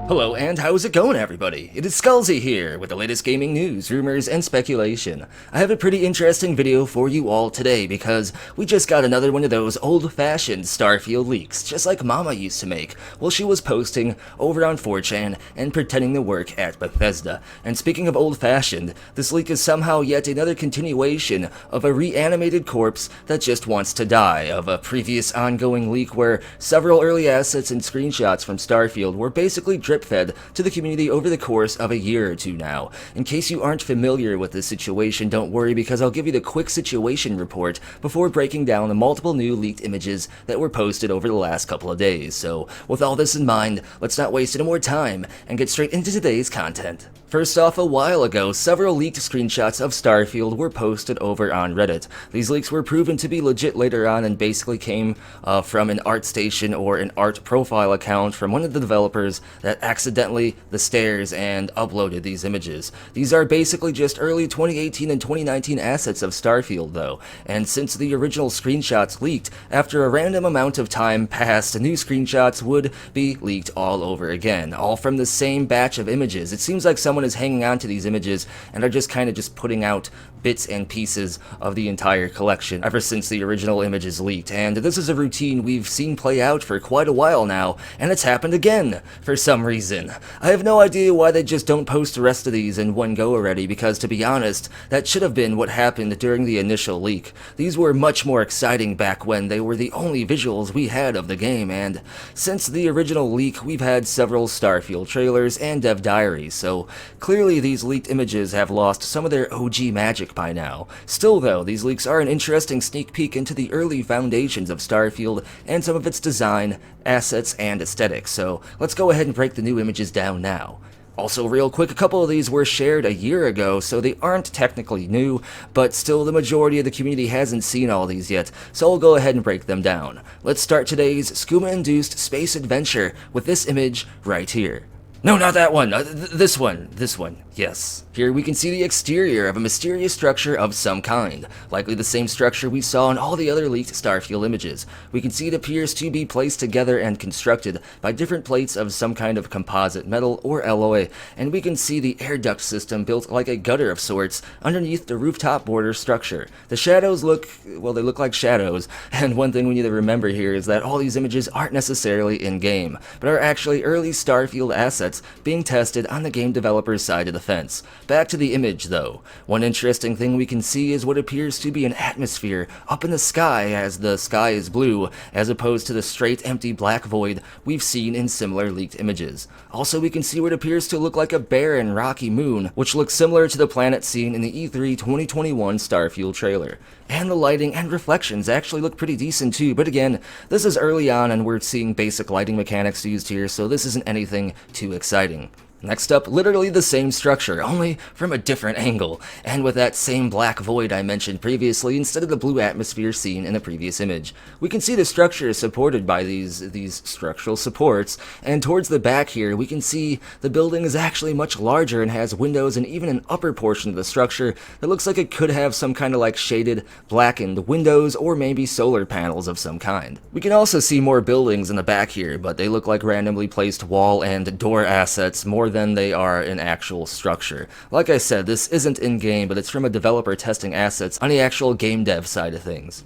Hello and how's it going, everybody? It is Skullzi here with the latest gaming news, rumors, and speculation. I have a pretty interesting video for you all today because we just got another one of those old-fashioned Starfield leaks, just like Mama used to make while she was posting over on 4chan and pretending to work at Bethesda. And speaking of old-fashioned, this leak is somehow yet another continuation of a reanimated corpse that just wants to die, of a previous ongoing leak where several early assets and screenshots from Starfield were basically drip-fed to the community over the course of a year or two now. In case you aren't familiar with this situation, don't worry because I'll give you the quick situation report before breaking down the multiple new leaked images that were posted over the last couple of days. So, with all this in mind, let's not waste any more time and get straight into today's content. First off, a while ago, several leaked screenshots of Starfield were posted over on Reddit. These leaks were proven to be legit later on and basically came from an ArtStation or an art profile account from one of the developers that accidentally the stairs and uploaded these images. These are basically just early 2018 and 2019 assets of Starfield though, and since the original screenshots leaked, after a random amount of time passed, new screenshots would be leaked all over again, all from the same batch of images. It seems like someone is hanging on to these images and are just kind of putting out bits and pieces of the entire collection ever since the original images leaked, and this is a routine we've seen play out for quite a while now, and it's happened again for some reason. I have no idea why they just don't post the rest of these in one go already, because to be honest, that should have been what happened during the initial leak. These were much more exciting back when they were the only visuals we had of the game, and since the original leak we've had several Starfield trailers and dev diaries, so clearly these leaked images have lost some of their OG magic by now. Still though, these leaks are an interesting sneak peek into the early foundations of Starfield and some of its design, assets, and aesthetics, so let's go ahead and break the new images down now. Also, real quick, a couple of these were shared a year ago, so they aren't technically new, but still the majority of the community hasn't seen all these yet, so I'll go ahead and break them down. Let's start today's skooma-induced space adventure with this image right here. No, not that one. This one. Yes. Here we can see the exterior of a mysterious structure of some kind, likely the same structure we saw in all the other leaked Starfield images. We can see it appears to be placed together and constructed by different plates of some kind of composite metal or alloy, and we can see the air duct system built like a gutter of sorts underneath the rooftop border structure. The shadows look like shadows, and one thing we need to remember here is that all these images aren't necessarily in-game, but are actually early Starfield assets being tested on the game developer's side of the fence. Back to the image though. One interesting thing we can see is what appears to be an atmosphere up in the sky, as the sky is blue, as opposed to the straight empty black void we've seen in similar leaked images. Also, we can see what appears to look like a barren, rocky moon, which looks similar to the planet seen in the E3 2021 Starfield trailer. And the lighting and reflections actually look pretty decent too, but again, this is early on and we're seeing basic lighting mechanics used here, so this isn't anything too exciting. Next up, literally the same structure, only from a different angle, and with that same black void I mentioned previously instead of the blue atmosphere seen in the previous image. We can see the structure is supported by these structural supports, and towards the back here we can see the building is actually much larger and has windows and even an upper portion of the structure that looks like it could have some kind of like shaded, blackened windows or maybe solar panels of some kind. We can also see more buildings in the back here, but they look like randomly placed wall and door assets more than they are an actual structure. Like I said, this isn't in-game, but it's from a developer testing assets on the actual game dev side of things.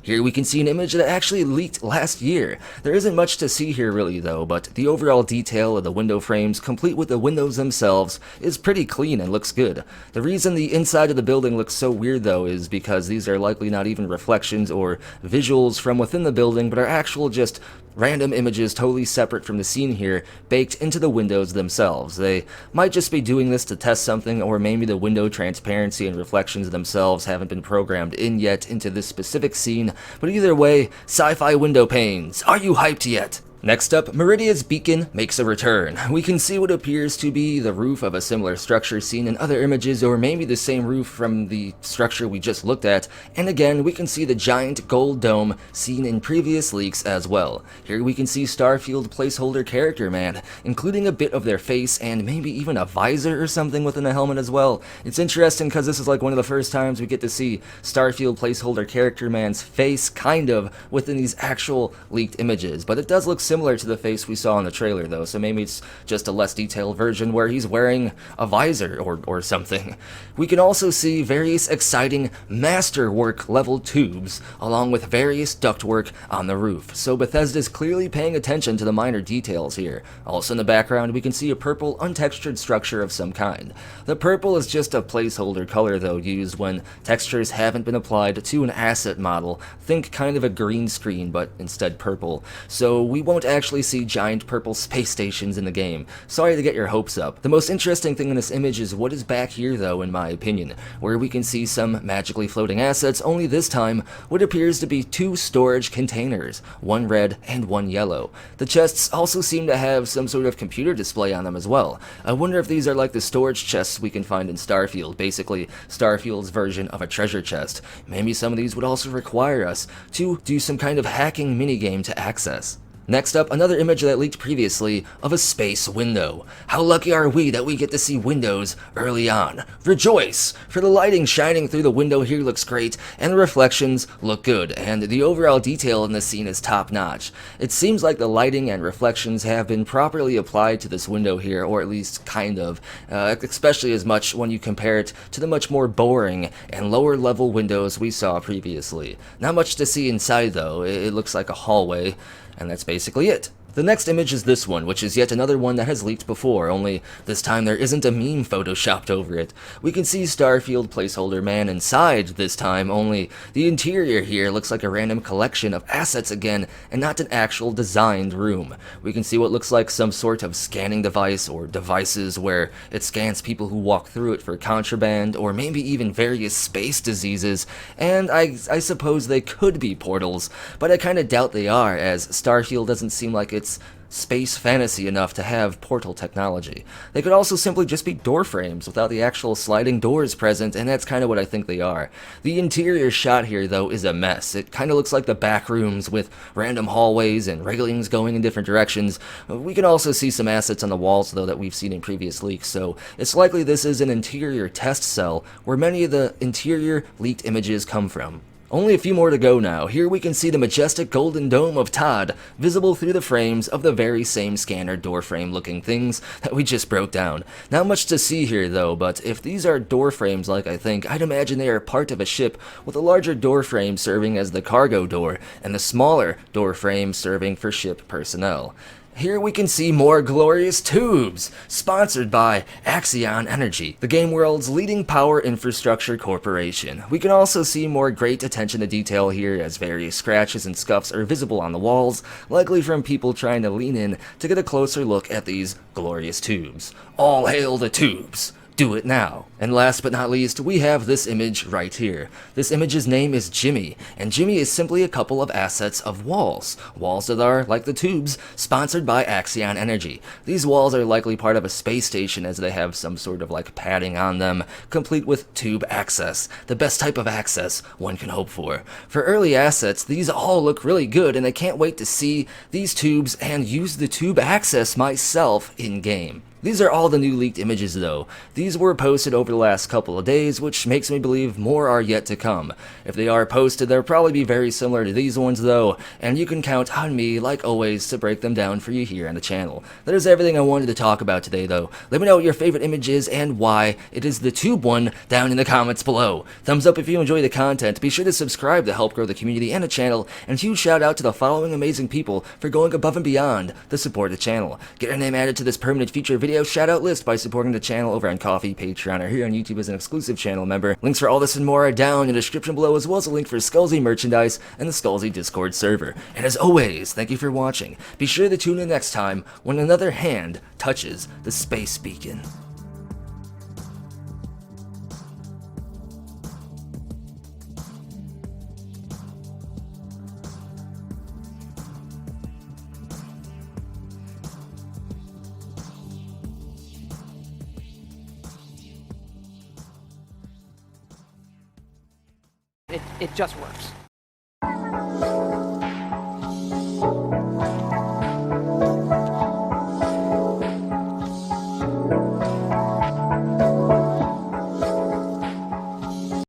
Here we can see an image that actually leaked last year. There isn't much to see here really though, but the overall detail of the window frames, complete with the windows themselves, is pretty clean and looks good. The reason the inside of the building looks so weird though is because these are likely not even reflections or visuals from within the building, but are actual just random images totally separate from the scene here, baked into the windows themselves. They might just be doing this to test something, or maybe the window transparency and reflections themselves haven't been programmed in yet into this specific scene, but either way, sci-fi window panes, are you hyped yet? Next up, Meridia's beacon makes a return. We can see what appears to be the roof of a similar structure seen in other images, or maybe the same roof from the structure we just looked at, and again we can see the giant gold dome seen in previous leaks as well. Here we can see Starfield placeholder character man, including a bit of their face and maybe even a visor or something within the helmet as well. It's interesting because this is like one of the first times we get to see Starfield placeholder character man's face kind of within these actual leaked images, but it does look similar similar to the face we saw in the trailer though, so maybe it's just a less detailed version where he's wearing a visor or something. We can also see various exciting masterwork level tubes along with various ductwork on the roof, so Bethesda's clearly paying attention to the minor details here. Also in the background we can see a purple untextured structure of some kind. The purple is just a placeholder color though, used when textures haven't been applied to an asset model. Think kind of a green screen but instead purple, so we won't actually see giant purple space stations in the game. Sorry to get your hopes up. The most interesting thing in this image is what is back here though, in my opinion, where we can see some magically floating assets, only this time what appears to be two storage containers, one red and one yellow. The chests also seem to have some sort of computer display on them as well. I wonder if these are like the storage chests we can find in Starfield, basically Starfield's version of a treasure chest. Maybe some of these would also require us to do some kind of hacking minigame to access. Next up, another image that leaked previously of a space window. How lucky are we that we get to see windows early on? Rejoice! For the lighting shining through the window here looks great, and the reflections look good, and the overall detail in this scene is top-notch. It seems like the lighting and reflections have been properly applied to this window here, or at least kind of, especially as much when you compare it to the much more boring and lower-level windows we saw previously. Not much to see inside though, it looks like a hallway. And that's basically it. The next image is this one, which is yet another one that has leaked before, only this time there isn't a meme photoshopped over it. We can see Starfield placeholder man inside this time, only the interior here looks like a random collection of assets again, and not an actual designed room. We can see what looks like some sort of scanning device or devices where it scans people who walk through it for contraband, or maybe even various space diseases, and I suppose they could be portals, but I kinda doubt they are, as Starfield doesn't seem like it's space fantasy enough to have portal technology. They could also simply just be door frames without the actual sliding doors present, and that's kind of what I think they are. The interior shot here though is a mess. It kind of looks like the back rooms with random hallways and railings going in different directions. We can also see some assets on the walls though that we've seen in previous leaks, so it's likely this is an interior test cell where many of the interior leaked images come from. Only a few more to go now. Here we can see the majestic golden dome of Todd, visible through the frames of the very same scanner door frame looking things that we just broke down. Not much to see here though, but if these are door frames like I think, I'd imagine they are part of a ship with a larger door frame serving as the cargo door, and the smaller door frame serving for ship personnel. Here we can see more glorious tubes, sponsored by Axion Energy, the game world's leading power infrastructure corporation. We can also see more great attention to detail here as various scratches and scuffs are visible on the walls, likely from people trying to lean in to get a closer look at these glorious tubes. All hail the tubes! Do it now. And last but not least, we have this image right here. This image's name is Jimmy, and Jimmy is simply a couple of assets of walls. Walls that are, like the tubes, sponsored by Axion Energy. These walls are likely part of a space station as they have some sort of like padding on them, complete with tube access. The best type of access one can hope for. For early assets, these all look really good, and I can't wait to see these tubes and use the tube access myself in-game. These are all the new leaked images though. These were posted over the last couple of days, which makes me believe more are yet to come. If they are posted, they'll probably be very similar to these ones though, and you can count on me, like always, to break them down for you here on the channel. That is everything I wanted to talk about today though. Let me know what your favorite image is and why. It is the tube one down in the comments below. Thumbs up if you enjoy the content. Be sure to subscribe to help grow the community and the channel, and huge shout out to the following amazing people for going above and beyond to support the channel. Get your name added to this permanent feature video shout-out list by supporting the channel over on Ko-fi, Patreon, or here on YouTube as an exclusive channel member. Links for all this and more are down in the description below, as well as a link for Skullzi merchandise and the Skullzi Discord server. And as always, thank you for watching. Be sure to tune in next time when another hand touches the space beacon. It just works.